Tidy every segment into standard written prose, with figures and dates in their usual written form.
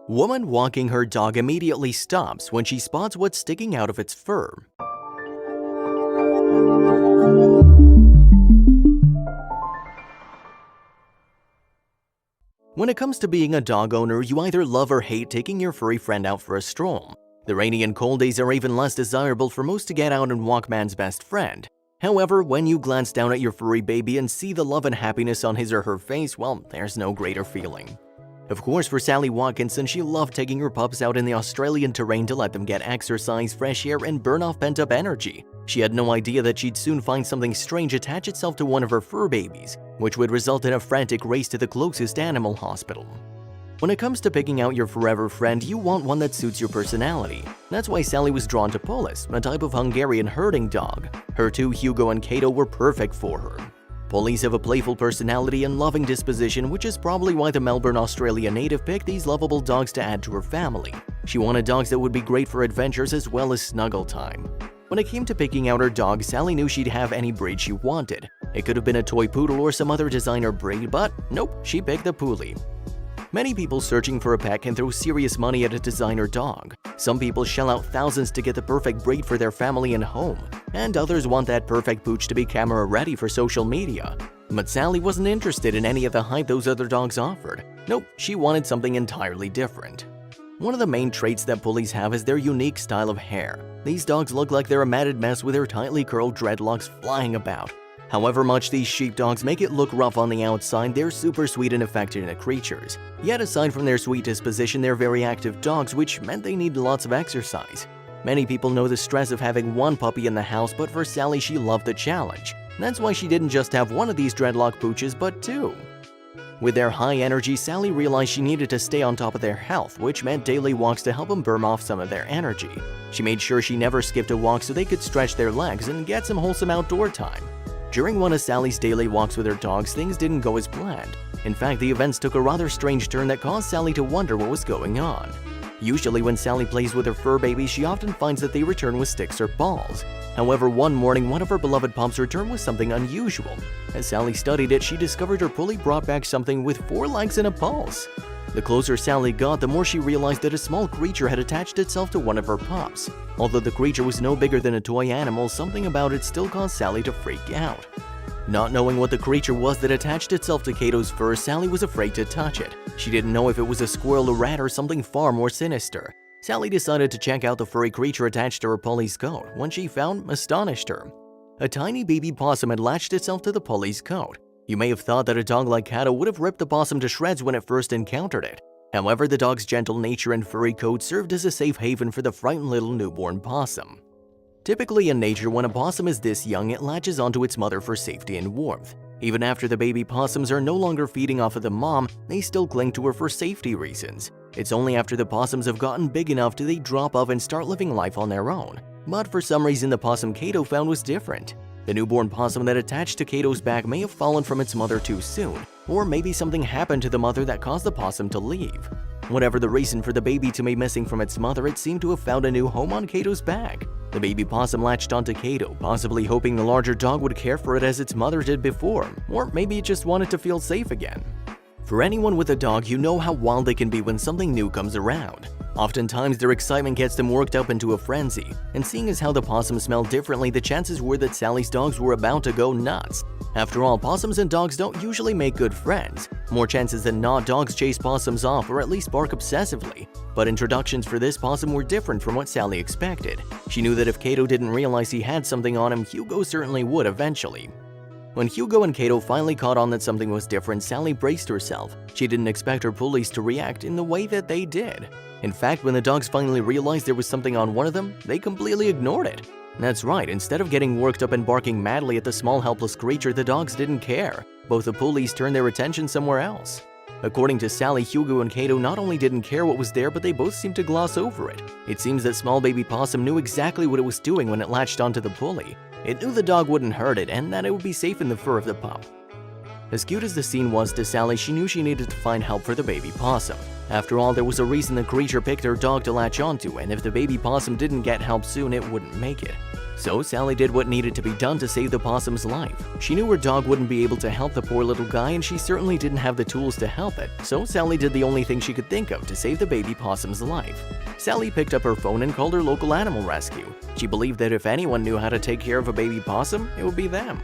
Woman walking her dog immediately stops when she spots what's sticking out of its fur. When it comes to being a dog owner, you either love or hate taking your furry friend out for a stroll. The rainy and cold days are even less desirable for most to get out and walk man's best friend. However, when you glance down at your furry baby and see the love and happiness on his or her face, well, there's no greater feeling. Of course, for Sally Watkinson, she loved taking her pups out in the Australian terrain to let them get exercise, fresh air, and burn off pent-up energy. She had no idea that she'd soon find something strange attach itself to one of her fur babies, which would result in a frantic race to the closest animal hospital. When it comes to picking out your forever friend, you want one that suits your personality. That's why Sally was drawn to Polis, a type of Hungarian herding dog. Her two, Hugo and Kato, were perfect for her. Polis have a playful personality and loving disposition, which is probably why the Melbourne, Australia native picked these lovable dogs to add to her family. She wanted dogs that would be great for adventures as well as snuggle time. When it came to picking out her dog, Sally knew she'd have any breed she wanted. It could have been a toy poodle or some other designer breed, but nope, she picked the Puli. Many people searching for a pet can throw serious money at a designer dog. Some people shell out thousands to get the perfect breed for their family and home, and others want that perfect pooch to be camera ready for social media. But Sally wasn't interested in any of the hype those other dogs offered. Nope, she wanted something entirely different. One of the main traits that Pulis have is their unique style of hair. These dogs look like they're a matted mess with their tightly curled dreadlocks flying about. However much these sheepdogs make it look rough on the outside, they're super sweet and affectionate creatures. Yet aside from their sweet disposition, they're very active dogs, which meant they need lots of exercise. Many people know the stress of having one puppy in the house, but for Sally, she loved the challenge. That's why she didn't just have one of these dreadlock pooches, but two. With their high energy, Sally realized she needed to stay on top of their health, which meant daily walks to help them burn off some of their energy. She made sure she never skipped a walk so they could stretch their legs and get some wholesome outdoor time. During one of Sally's daily walks with her dogs, things didn't go as planned. In fact, the events took a rather strange turn that caused Sally to wonder what was going on. Usually when Sally plays with her fur babies, she often finds that they return with sticks or balls. However, one morning, one of her beloved pups returned with something unusual. As Sally studied it, she discovered her pulley brought back something with 4 legs and a pulse. The closer Sally got, the more she realized that a small creature had attached itself to one of her pups. Although the creature was no bigger than a toy animal, something about it still caused Sally to freak out. Not knowing what the creature was that attached itself to Kato's fur, Sally was afraid to touch it. She didn't know if it was a squirrel, a rat, or something far more sinister. Sally decided to check out the furry creature attached to her pulley's coat. What she found astonished her. A tiny baby possum had latched itself to the pulley's coat. You may have thought that a dog like Kato would have ripped the possum to shreds when it first encountered it. However, the dog's gentle nature and furry coat served as a safe haven for the frightened little newborn possum. Typically in nature, when a possum is this young, it latches onto its mother for safety and warmth. Even after the baby possums are no longer feeding off of the mom, they still cling to her for safety reasons. It's only after the possums have gotten big enough do they drop off and start living life on their own. But for some reason, the possum Kato found was different. The newborn possum that attached to Kato's back may have fallen from its mother too soon, or maybe something happened to the mother that caused the possum to leave. Whatever the reason for the baby to be missing from its mother, it seemed to have found a new home on Kato's back. The baby possum latched onto Kato, possibly hoping the larger dog would care for it as its mother did before, or maybe it just wanted to feel safe again. For anyone with a dog, you know how wild they can be when something new comes around. Oftentimes, their excitement gets them worked up into a frenzy, and seeing as how the possum smelled differently, the chances were that Sally's dogs were about to go nuts. After all, possums and dogs don't usually make good friends. More chances than not, dogs chase possums off or at least bark obsessively. But introductions for this possum were different from what Sally expected. She knew that if Kato didn't realize he had something on him, Hugo certainly would eventually. When Hugo and Kato finally caught on that something was different, Sally braced herself. She didn't expect her pulleys to react in the way that they did. In fact, when the dogs finally realized there was something on one of them, they completely ignored it. That's right, instead of getting worked up and barking madly at the small helpless creature, the dogs didn't care. Both the pulleys turned their attention somewhere else. According to Sally, Hugo and Kato not only didn't care what was there, but they both seemed to gloss over it. It seems that small baby possum knew exactly what it was doing when it latched onto the pulley. It knew the dog wouldn't hurt it and that it would be safe in the fur of the pup. As cute as the scene was to Sally, she knew she needed to find help for the baby possum. After all, there was a reason the creature picked her dog to latch onto, and if the baby possum didn't get help soon, it wouldn't make it. So Sally did what needed to be done to save the possum's life. She knew her dog wouldn't be able to help the poor little guy, and she certainly didn't have the tools to help it, so Sally did the only thing she could think of to save the baby possum's life. Sally picked up her phone and called her local animal rescue. She believed that if anyone knew how to take care of a baby possum, it would be them.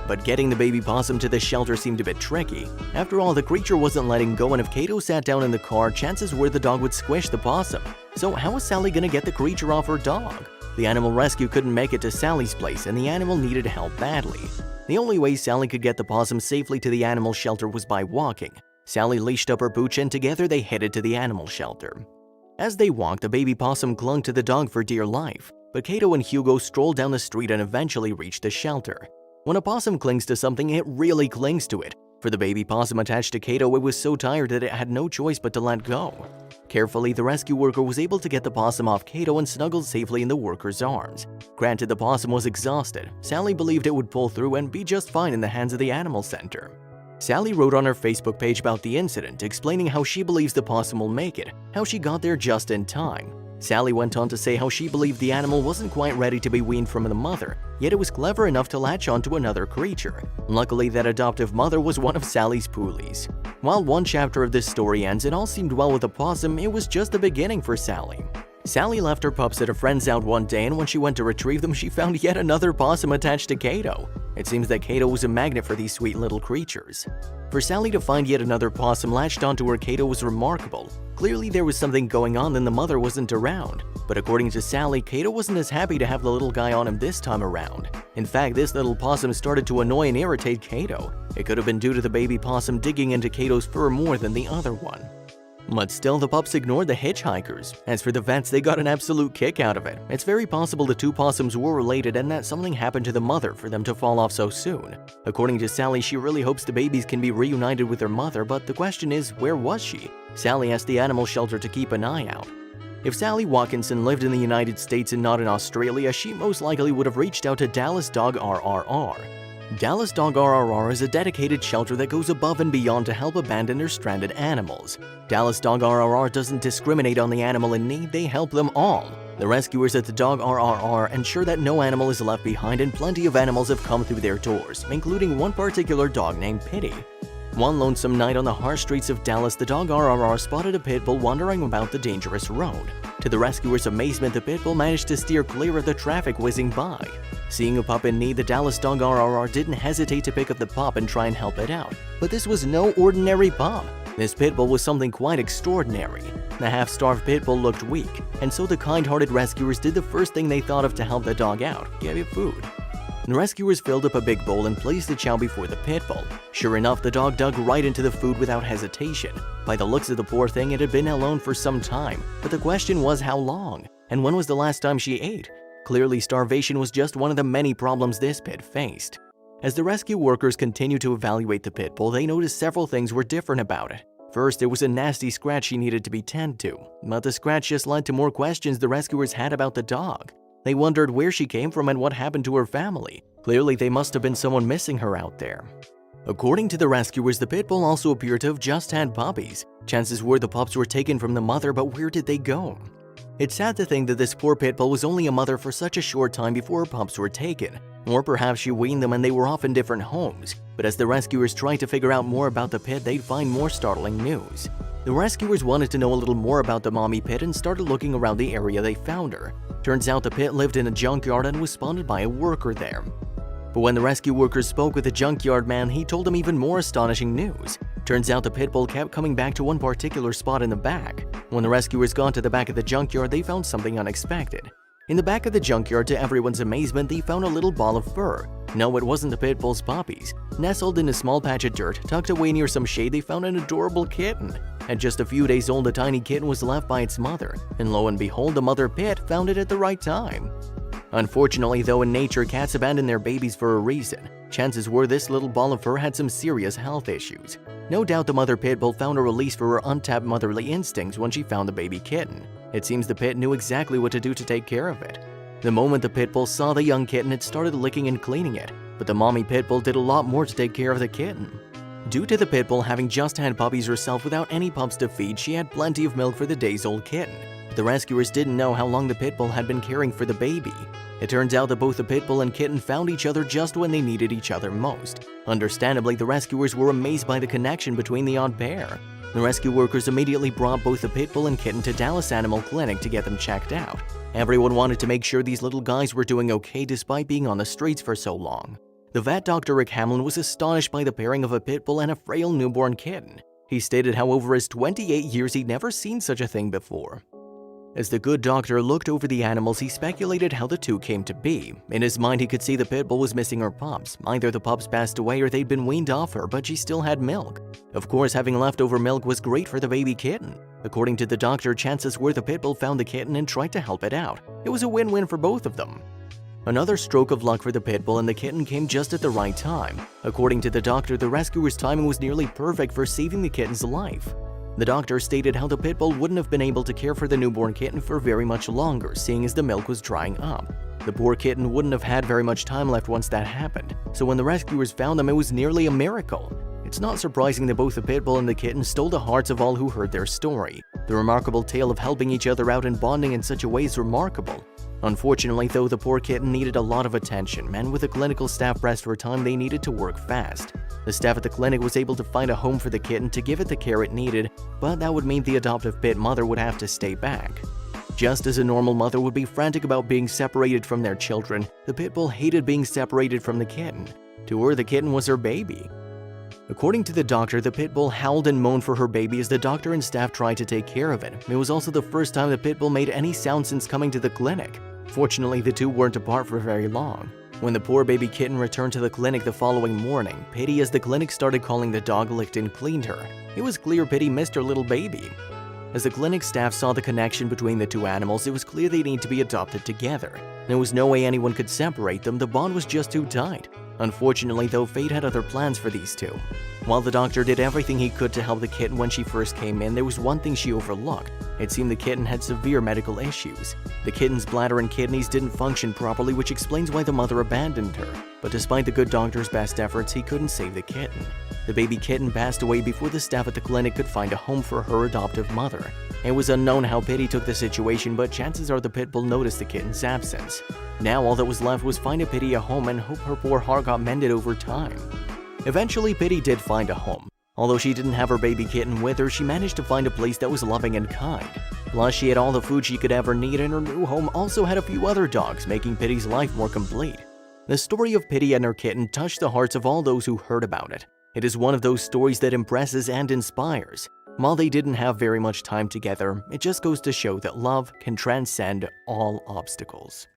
But getting the baby possum to the shelter seemed a bit tricky. After all, the creature wasn't letting go, and if Kato sat down in the car, chances were the dog would squish the possum. So how was Sally gonna get the creature off her dog? The animal rescue couldn't make it to Sally's place, and the animal needed help badly. The only way Sally could get the possum safely to the animal shelter was by walking. Sally leashed up her pooch, and together they headed to the animal shelter. As they walked, the baby possum clung to the dog for dear life, but Kato and Hugo strolled down the street and eventually reached the shelter. When a possum clings to something, it really clings to it. For the baby possum attached to Kato, it was so tired that it had no choice but to let go. Carefully, the rescue worker was able to get the possum off Kato and snuggled safely in the worker's arms. Granted, the possum was exhausted. Sally believed it would pull through and be just fine in the hands of the animal center. Sally wrote on her Facebook page about the incident, explaining how she believes the possum will make it, how she got there just in time. Sally went on to say how she believed the animal wasn't quite ready to be weaned from the mother, yet it was clever enough to latch onto another creature. Luckily, that adoptive mother was one of Sally's poolies. While one chapter of this story ends, it all seemed well with the possum, it was just the beginning for Sally. Sally left her pups at a friend's house one day, and when she went to retrieve them, she found yet another possum attached to Kato. It seems that Kato was a magnet for these sweet little creatures. For Sally to find yet another possum latched onto her Kato was remarkable. Clearly there was something going on and the mother wasn't around. But according to Sally, Kato wasn't as happy to have the little guy on him this time around. In fact, this little possum started to annoy and irritate Kato. It could have been due to the baby possum digging into Kato's fur more than the other one. But still, the pups ignored the hitchhikers. As for the vets, they got an absolute kick out of it. It's very possible the two possums were related and that something happened to the mother for them to fall off so soon. According to Sally, she really hopes the babies can be reunited with their mother, but the question is, where was she? Sally asked the animal shelter to keep an eye out. If Sally Watkinson lived in the United States and not in Australia, she most likely would have reached out to Dallas Dog RRR. Dallas Dog RRR is a dedicated shelter that goes above and beyond to help abandoned or stranded animals. Dallas Dog RRR doesn't discriminate on the animal in need, they help them all. The rescuers at the Dog RRR ensure that no animal is left behind, and plenty of animals have come through their doors, including one particular dog named Pitty. One lonesome night on the harsh streets of Dallas, the Dog RRR spotted a pit bull wandering about the dangerous road. To the rescuers' amazement, the pit bull managed to steer clear of the traffic whizzing by. Seeing a pup in need, the Dallas Dog RRR didn't hesitate to pick up the pup and try and help it out. But this was no ordinary pup. This pit bull was something quite extraordinary. The half-starved pit bull looked weak, and so the kind-hearted rescuers did the first thing they thought of to help the dog out: give it food. The rescuers filled up a big bowl and placed the chow before the pit bull. Sure enough, the dog dug right into the food without hesitation. By the looks of the poor thing, it had been alone for some time, but the question was how long? And when was the last time she ate? Clearly, starvation was just one of the many problems this pit faced. As the rescue workers continued to evaluate the pit bull, they noticed several things were different about it. First, there was a nasty scratch she needed to be tended to, but the scratch just led to more questions the rescuers had about the dog. They wondered where she came from and what happened to her family. Clearly, they must have been someone missing her out there. According to the rescuers, the pit bull also appeared to have just had puppies. Chances were the pups were taken from the mother, but where did they go? It's sad to think that this poor pit bull was only a mother for such a short time before her pups were taken. Or perhaps she weaned them and they were off in different homes. But as the rescuers tried to figure out more about the pit, they'd find more startling news. The rescuers wanted to know a little more about the mommy pit and started looking around the area they found her. Turns out the pit lived in a junkyard and was spotted by a worker there. But when the rescue workers spoke with the junkyard man, he told them even more astonishing news. Turns out the pit bull kept coming back to one particular spot in the back. When the rescuers got to the back of the junkyard, they found something unexpected. In the back of the junkyard, to everyone's amazement, they found a little ball of fur. No, it wasn't the pit bull's puppies. Nestled in a small patch of dirt, tucked away near some shade, they found an adorable kitten. At just a few days old, the tiny kitten was left by its mother, and lo and behold, the mother pit found it at the right time. Unfortunately, though, in nature, cats abandon their babies for a reason. Chances were this little ball of fur had some serious health issues. No doubt the mother pit bull found a release for her untapped motherly instincts when she found the baby kitten. It seems the pit knew exactly what to do to take care of it. The moment the pit bull saw the young kitten, it started licking and cleaning it, but the mommy pit bull did a lot more to take care of the kitten. Due to the pit bull having just had puppies herself without any pups to feed, she had plenty of milk for the days-old kitten. The rescuers didn't know how long the pit bull had been caring for the baby. It turns out that both the pit bull and kitten found each other just when they needed each other most. Understandably, the rescuers were amazed by the connection between the odd pair. The rescue workers immediately brought both the pit bull and kitten to Dallas Animal Clinic to get them checked out. Everyone wanted to make sure these little guys were doing okay despite being on the streets for so long. The vet Dr. Rick Hamlin was astonished by the pairing of a pit bull and a frail newborn kitten. He stated how over his 28 years he'd never seen such a thing before. As the good doctor looked over the animals, he speculated how the two came to be. In his mind, he could see the pit bull was missing her pups. Either the pups passed away or they'd been weaned off her, but she still had milk. Of course, having leftover milk was great for the baby kitten. According to the doctor, chances were the pit bull found the kitten and tried to help it out. It was a win-win for both of them. Another stroke of luck for the pit bull and the kitten came just at the right time. According to the doctor, the rescuer's timing was nearly perfect for saving the kitten's life. The doctor stated how the pit bull wouldn't have been able to care for the newborn kitten for very much longer, seeing as the milk was drying up. The poor kitten wouldn't have had very much time left once that happened, so when the rescuers found them, it was nearly a miracle. It's not surprising that both the pit bull and the kitten stole the hearts of all who heard their story. The remarkable tale of helping each other out and bonding in such a way is remarkable. Unfortunately, though, the poor kitten needed a lot of attention, and with the clinical staff pressed for time, they needed to work fast. The staff at the clinic was able to find a home for the kitten to give it the care it needed, but that would mean the adoptive pit mother would have to stay back. Just as a normal mother would be frantic about being separated from their children, the pit bull hated being separated from the kitten. To her, the kitten was her baby. According to the doctor, the pit bull howled and moaned for her baby as the doctor and staff tried to take care of it. It was also the first time the pit bull made any sound since coming to the clinic. Fortunately, the two weren't apart for very long. When the poor baby kitten returned to the clinic the following morning, Pitty, as the clinic started calling the dog, licked and cleaned her. It was clear Pitty missed her little baby. As the clinic staff saw the connection between the two animals, it was clear they need to be adopted together. There was no way anyone could separate them, the bond was just too tight. Unfortunately, though, fate had other plans for these two. While the doctor did everything he could to help the kitten when she first came in, there was one thing she overlooked. It seemed the kitten had severe medical issues. The kitten's bladder and kidneys didn't function properly, which explains why the mother abandoned her. But despite the good doctor's best efforts, he couldn't save the kitten. The baby kitten passed away before the staff at the clinic could find a home for her adoptive mother. It was unknown how Pitty took the situation, but chances are the pit bull noticed the kitten's absence. Now all that was left was find a Pitty a home and hope her poor heart got mended over time. Eventually, Pitty did find a home. Although she didn't have her baby kitten with her, she managed to find a place that was loving and kind. Plus, she had all the food she could ever need, and her new home also had a few other dogs, making Pitty's life more complete. The story of Pitty and her kitten touched the hearts of all those who heard about it. It is one of those stories that impresses and inspires. While they didn't have very much time together, it just goes to show that love can transcend all obstacles.